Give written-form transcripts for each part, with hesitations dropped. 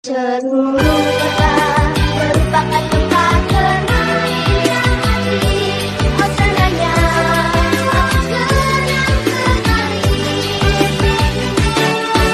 Seluruh kota merupakan tempat bermain yang asli. Oh senangnya aku senang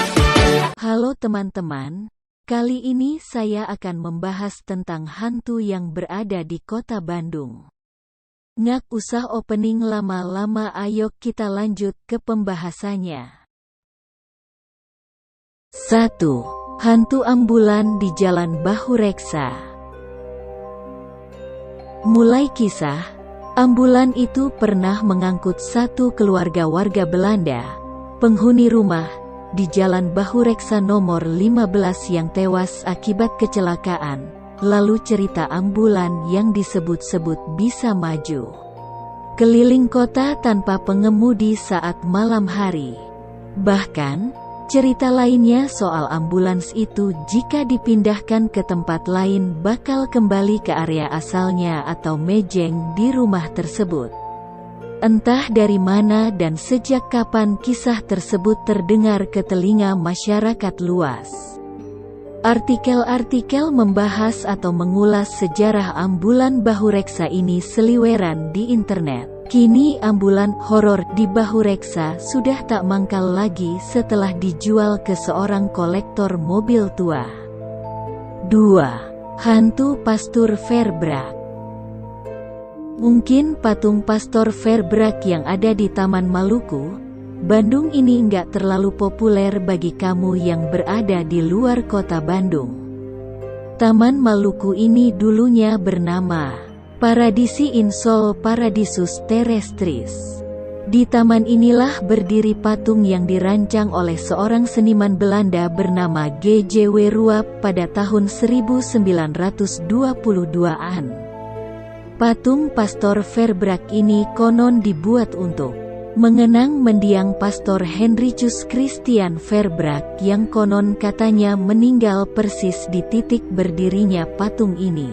sekali. Halo teman-teman, kali ini saya akan membahas tentang hantu yang berada di kota Bandung. Nggak usah opening lama-lama, ayo kita lanjut ke pembahasannya. 1. Hantu ambulan di Jalan Bahureksa. Mulai kisah, ambulan itu pernah mengangkut satu keluarga warga Belanda, penghuni rumah, di Jalan Bahureksa nomor 15 yang tewas akibat kecelakaan. Lalu cerita ambulan yang disebut-sebut bisa maju keliling kota tanpa pengemudi saat malam hari. Bahkan, cerita lainnya soal ambulans itu jika dipindahkan ke tempat lain bakal kembali ke area asalnya atau mejeng di rumah tersebut. Entah dari mana dan sejak kapan kisah tersebut terdengar ke telinga masyarakat luas. Artikel-artikel membahas atau mengulas sejarah ambulan Bahureksa ini seliweran di internet. Kini ambulan horor di Bahureksa sudah tak mangkal lagi setelah dijual ke seorang kolektor mobil tua. 2. Hantu Pastur Verbrak. Mungkin patung Pastor Verbrak yang ada di Taman Maluku, Bandung ini nggak terlalu populer bagi kamu yang berada di luar kota Bandung. Taman Maluku ini dulunya bernama Paradisi Insol Paradisus Terrestris. Di taman inilah berdiri patung yang dirancang oleh seorang seniman Belanda bernama G.J.W. Ruap pada tahun 1922-an. Patung Pastor Verbrak ini konon dibuat untuk mengenang mendiang Pastor Henricus Christian Verbrak yang konon katanya meninggal persis di titik berdirinya patung ini.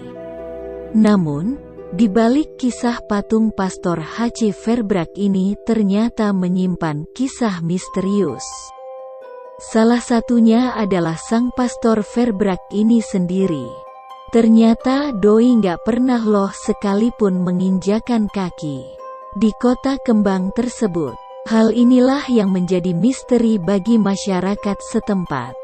Namun, di balik kisah patung Pastor H.C. Verbrak ini ternyata menyimpan kisah misterius. Salah satunya adalah sang Pastor Verbrak ini sendiri. Ternyata doi nggak pernah loh sekalipun menginjakan kaki di kota kembang tersebut. Hal inilah yang menjadi misteri bagi masyarakat setempat.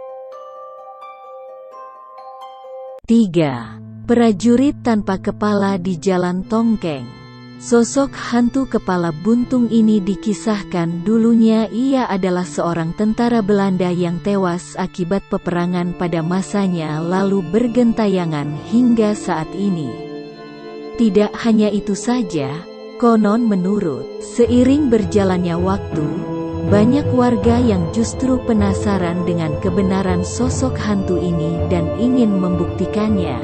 3. Prajurit tanpa kepala di Jalan Tongkeng. Sosok hantu kepala buntung ini dikisahkan dulunya ia adalah seorang tentara Belanda yang tewas akibat peperangan pada masanya lalu bergentayangan hingga saat ini. Tidak hanya itu saja, konon menurut seiring berjalannya waktu, banyak warga yang justru penasaran dengan kebenaran sosok hantu ini dan ingin membuktikannya.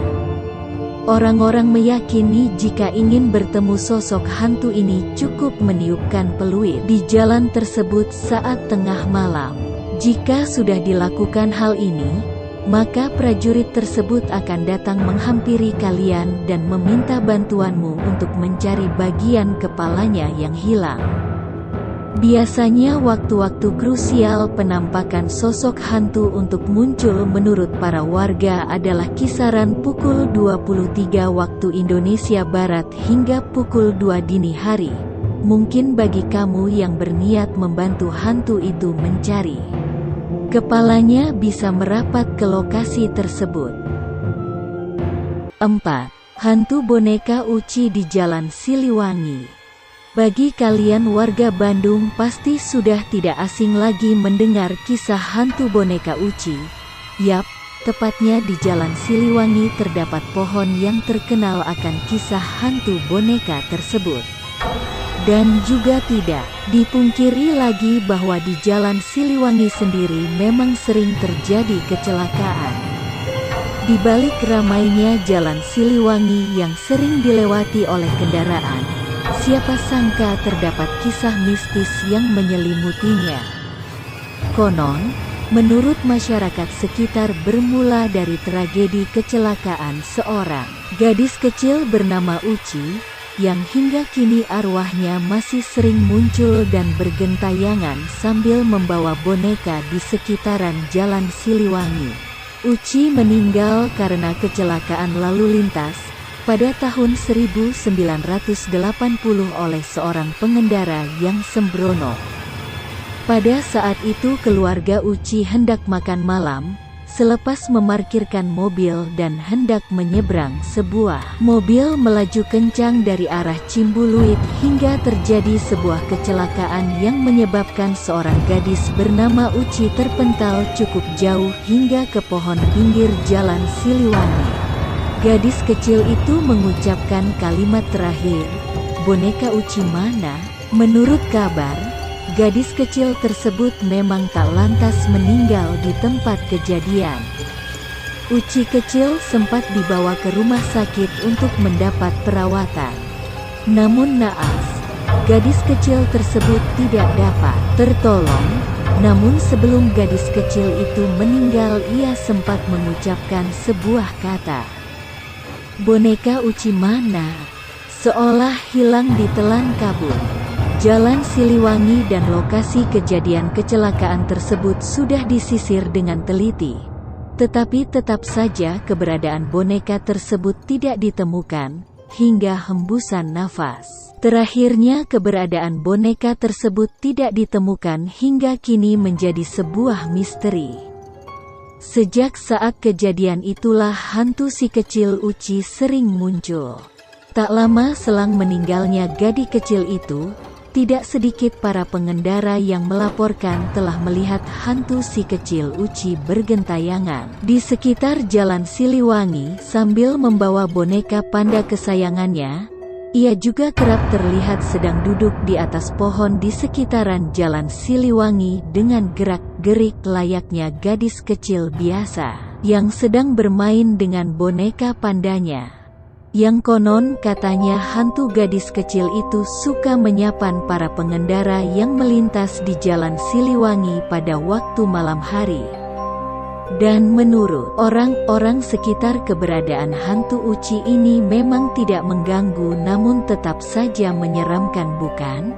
Orang-orang meyakini jika ingin bertemu sosok hantu ini cukup meniupkan peluit di jalan tersebut saat tengah malam. Jika sudah dilakukan hal ini, maka prajurit tersebut akan datang menghampiri kalian dan meminta bantuanmu untuk mencari bagian kepalanya yang hilang. Biasanya waktu-waktu krusial penampakan sosok hantu untuk muncul menurut para warga adalah kisaran pukul 23 waktu Indonesia Barat hingga pukul 2 dini hari. Mungkin bagi kamu yang berniat membantu hantu itu mencari kepalanya bisa merapat ke lokasi tersebut. 4. Hantu boneka Uci di Jalan Siliwangi. Bagi kalian warga Bandung pasti sudah tidak asing lagi mendengar kisah hantu boneka Uci. Yap, tepatnya di Jalan Siliwangi terdapat pohon yang terkenal akan kisah hantu boneka tersebut. Dan juga tidak dipungkiri lagi bahwa di Jalan Siliwangi sendiri memang sering terjadi kecelakaan. Di balik ramainya Jalan Siliwangi yang sering dilewati oleh kendaraan, siapa sangka terdapat kisah mistis yang menyelimutinya. Konon, menurut masyarakat sekitar bermula dari tragedi kecelakaan seorang gadis kecil bernama Uci, yang hingga kini arwahnya masih sering muncul dan bergentayangan sambil membawa boneka di sekitaran Jalan Siliwangi. Uci meninggal karena kecelakaan lalu lintas pada tahun 1980 oleh seorang pengendara yang sembrono. Pada saat itu keluarga Uci hendak makan malam, selepas memarkirkan mobil dan hendak menyeberang, sebuah mobil melaju kencang dari arah Cimbuluit hingga terjadi sebuah kecelakaan yang menyebabkan seorang gadis bernama Uci terpental cukup jauh hingga ke pohon pinggir jalan Siliwangi. Gadis kecil itu mengucapkan kalimat terakhir, "Boneka Uci mana?" Menurut kabar, gadis kecil tersebut memang tak lantas meninggal di tempat kejadian. Uci kecil sempat dibawa ke rumah sakit untuk mendapat perawatan. Namun naas, gadis kecil tersebut tidak dapat tertolong. Namun sebelum gadis kecil itu meninggal, ia sempat mengucapkan sebuah kata, "Boneka Uci mana?" Seolah hilang ditelan kabut. Jalan Siliwangi dan lokasi kejadian kecelakaan tersebut sudah disisir dengan teliti. Tetapi tetap saja keberadaan boneka tersebut tidak ditemukan, hingga hembusan nafas terakhirnya keberadaan boneka tersebut tidak ditemukan hingga kini menjadi sebuah misteri. Sejak saat kejadian itulah hantu si kecil Uci sering muncul. Tak lama selang meninggalnya gadis kecil itu, tidak sedikit para pengendara yang melaporkan telah melihat hantu si kecil Uci bergentayangan di sekitar jalan Siliwangi sambil membawa boneka panda kesayangannya. Ia juga kerap terlihat sedang duduk di atas pohon di sekitaran jalan Siliwangi dengan gerak-gerik layaknya gadis kecil biasa yang sedang bermain dengan boneka pandanya. Yang konon katanya hantu gadis kecil itu suka menyapan para pengendara yang melintas di jalan Siliwangi pada waktu malam hari. Dan menurut orang-orang sekitar keberadaan hantu Uci ini memang tidak mengganggu namun tetap saja menyeramkan, bukan?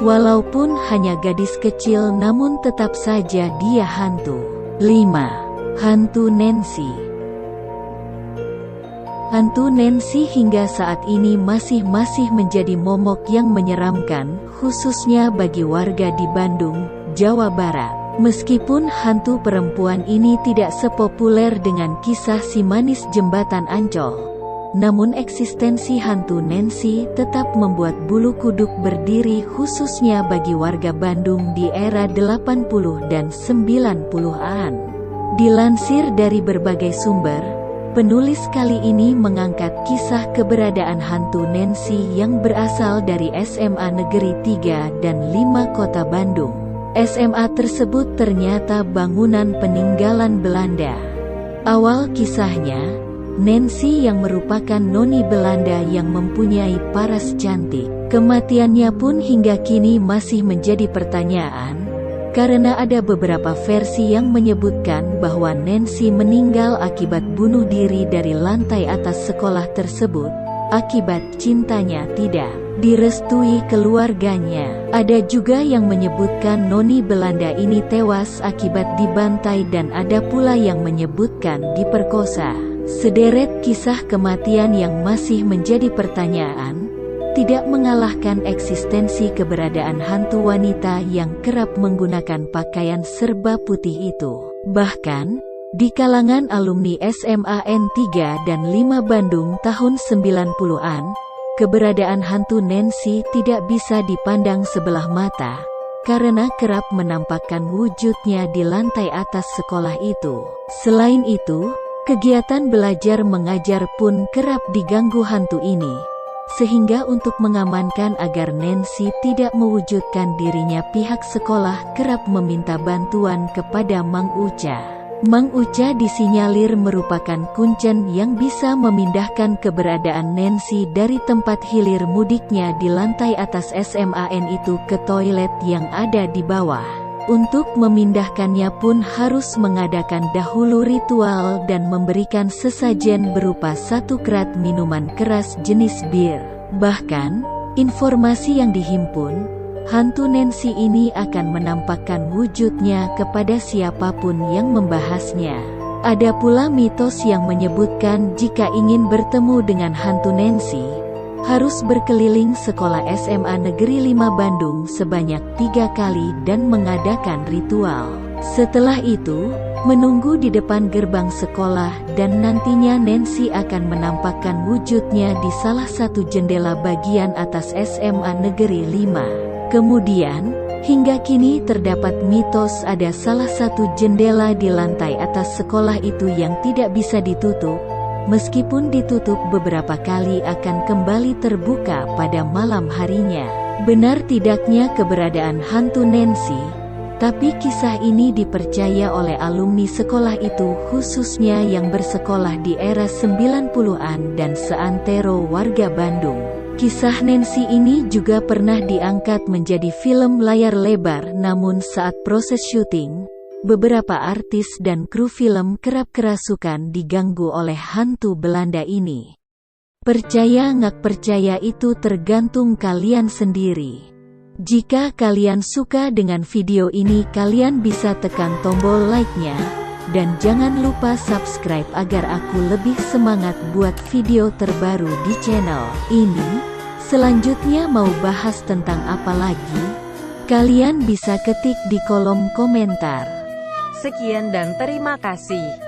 Walaupun hanya gadis kecil namun tetap saja dia hantu. 5. Hantu Nancy. Hantu Nancy hingga saat ini masih menjadi momok yang menyeramkan, khususnya bagi warga di Bandung, Jawa Barat. Meskipun hantu perempuan ini tidak sepopuler dengan kisah si manis jembatan Ancol, namun eksistensi hantu Nancy tetap membuat bulu kuduk berdiri khususnya bagi warga Bandung di era 80 dan 90-an. Dilansir dari berbagai sumber, penulis kali ini mengangkat kisah keberadaan hantu Nancy yang berasal dari SMA Negeri 3 dan 5 Kota Bandung. SMA tersebut ternyata bangunan peninggalan Belanda. Awal kisahnya, Nancy yang merupakan noni Belanda yang mempunyai paras cantik. Kematiannya pun hingga kini masih menjadi pertanyaan, karena ada beberapa versi yang menyebutkan bahwa Nancy meninggal akibat bunuh diri dari lantai atas sekolah tersebut, akibat cintanya tidak direstui keluarganya. Ada juga yang menyebutkan noni Belanda ini tewas akibat dibantai dan ada pula yang menyebutkan diperkosa. Sederet kisah kematian yang masih menjadi pertanyaan, tidak mengalahkan eksistensi keberadaan hantu wanita yang kerap menggunakan pakaian serba putih itu. Bahkan, di kalangan alumni SMA N3 dan 5 Bandung tahun 90-an, keberadaan hantu Nancy tidak bisa dipandang sebelah mata, karena kerap menampakkan wujudnya di lantai atas sekolah itu. Selain itu, kegiatan belajar mengajar pun kerap diganggu hantu ini, sehingga untuk mengamankan agar Nancy tidak mewujudkan dirinya, pihak sekolah kerap meminta bantuan kepada Mang Uca. Mang Uca disinyalir merupakan kuncen yang bisa memindahkan keberadaan Nancy dari tempat hilir mudiknya di lantai atas SMAN itu ke toilet yang ada di bawah. Untuk memindahkannya pun harus mengadakan dahulu ritual dan memberikan sesajen berupa 1 krat minuman keras jenis bir. Bahkan, informasi yang dihimpun, hantu Nancy ini akan menampakkan wujudnya kepada siapapun yang membahasnya. Ada pula mitos yang menyebutkan jika ingin bertemu dengan hantu Nancy, harus berkeliling sekolah SMA Negeri 5 Bandung sebanyak 3 kali dan mengadakan ritual. Setelah itu, menunggu di depan gerbang sekolah dan nantinya Nancy akan menampakkan wujudnya di salah satu jendela bagian atas SMA Negeri 5. Kemudian, hingga kini terdapat mitos ada salah satu jendela di lantai atas sekolah itu yang tidak bisa ditutup, meskipun ditutup beberapa kali akan kembali terbuka pada malam harinya. Benar tidaknya keberadaan hantu Nancy, tapi kisah ini dipercaya oleh alumni sekolah itu khususnya yang bersekolah di era 90-an dan seantero warga Bandung. Kisah Nancy ini juga pernah diangkat menjadi film layar lebar, namun saat proses syuting, beberapa artis dan kru film kerap kerasukan diganggu oleh hantu Belanda ini. Percaya nggak percaya itu tergantung kalian sendiri. Jika kalian suka dengan video ini, kalian bisa tekan tombol like-nya, dan jangan lupa subscribe agar aku lebih semangat buat video terbaru di channel ini. Selanjutnya mau bahas tentang apa lagi? Kalian bisa ketik di kolom komentar. Sekian dan terima kasih.